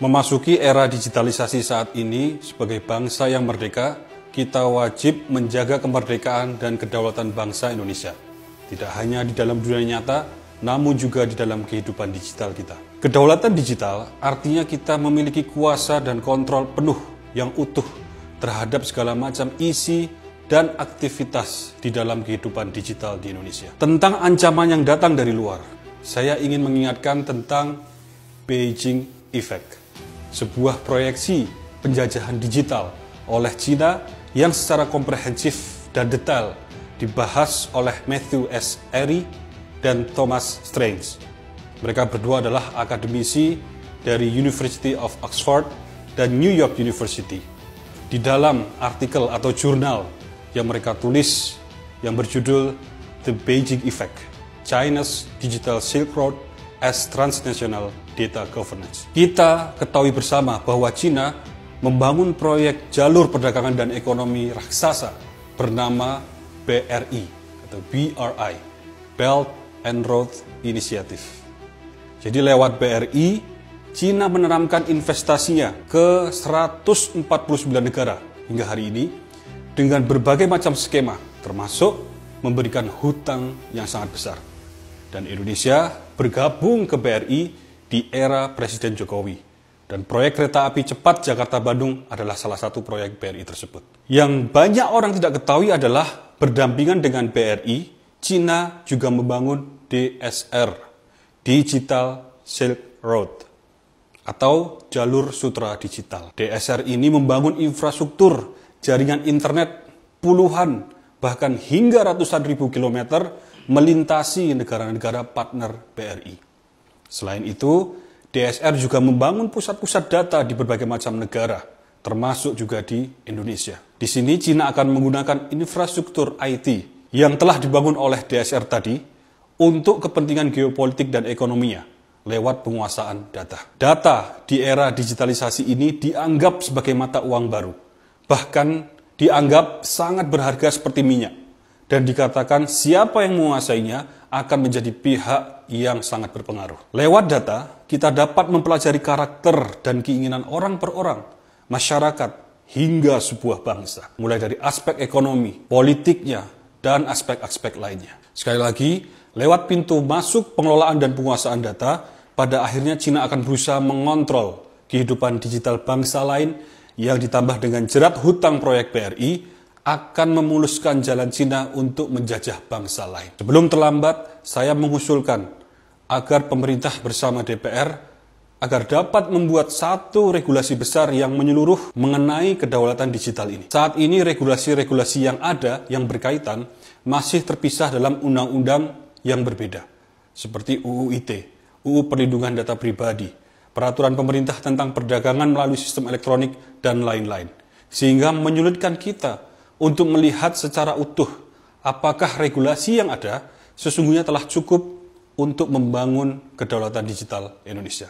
Memasuki era digitalisasi saat ini, sebagai bangsa yang merdeka, kita wajib menjaga kemerdekaan dan kedaulatan bangsa Indonesia. Tidak hanya di dalam dunia nyata, namun juga di dalam kehidupan digital kita. Kedaulatan digital artinya kita memiliki kuasa dan kontrol penuh yang utuh terhadap segala macam isi dan aktivitas di dalam kehidupan digital di Indonesia. Tentang ancaman yang datang dari luar, saya ingin mengingatkan tentang Beijing Effect, sebuah proyeksi penjajahan digital oleh China yang secara komprehensif dan detail dibahas oleh Matthew S. Arey dan Thomas Strange. Mereka berdua adalah akademisi dari University of Oxford dan New York University. Di dalam artikel atau jurnal yang mereka tulis yang berjudul The Beijing Effect, China's Digital Silk Road as Transnational Data Governance. Kita ketahui bersama bahwa China membangun proyek jalur perdagangan dan ekonomi raksasa bernama BRI atau BRI, Belt and Road Initiative. Jadi lewat BRI, China menerapkan investasinya ke 149 negara hingga hari ini dengan berbagai macam skema, termasuk memberikan hutang yang sangat besar. Dan Indonesia bergabung ke BRI di era Presiden Jokowi. Dan proyek kereta api cepat Jakarta-Bandung adalah salah satu proyek BRI tersebut. Yang banyak orang tidak ketahui adalah berdampingan dengan BRI, China juga membangun DSR, Digital Silk Road, atau Jalur Sutra Digital. DSR ini membangun infrastruktur jaringan internet puluhan, bahkan hingga ratusan ribu kilometer melintasi negara-negara partner BRI. Selain itu, DSR juga membangun pusat-pusat data di berbagai macam negara, termasuk juga di Indonesia. Di sini China akan menggunakan infrastruktur IT yang telah dibangun oleh DSR tadi untuk kepentingan geopolitik dan ekonominya lewat penguasaan data. Data di era digitalisasi ini dianggap sebagai mata uang baru, bahkan dianggap sangat berharga seperti minyak. Dan dikatakan siapa yang menguasainya akan menjadi pihak yang sangat berpengaruh. Lewat data, kita dapat mempelajari karakter dan keinginan orang per orang, masyarakat, hingga sebuah bangsa. Mulai dari aspek ekonomi, politiknya, dan aspek-aspek lainnya. Sekali lagi, lewat pintu masuk pengelolaan dan penguasaan data, pada akhirnya China akan berusaha mengontrol kehidupan digital bangsa lain yang ditambah dengan jerat hutang proyek BRI, akan memuluskan jalan China untuk menjajah bangsa lain. Sebelum terlambat, saya mengusulkan agar pemerintah bersama DPR agar dapat membuat satu regulasi besar yang menyeluruh mengenai kedaulatan digital ini. Saat ini regulasi-regulasi yang ada yang berkaitan masih terpisah dalam undang-undang yang berbeda, seperti UU ITE, UU Perlindungan Data Pribadi, peraturan pemerintah tentang perdagangan melalui sistem elektronik, dan lain-lain. Sehingga menyulitkan kita untuk melihat secara utuh apakah regulasi yang ada sesungguhnya telah cukup untuk membangun kedaulatan digital Indonesia.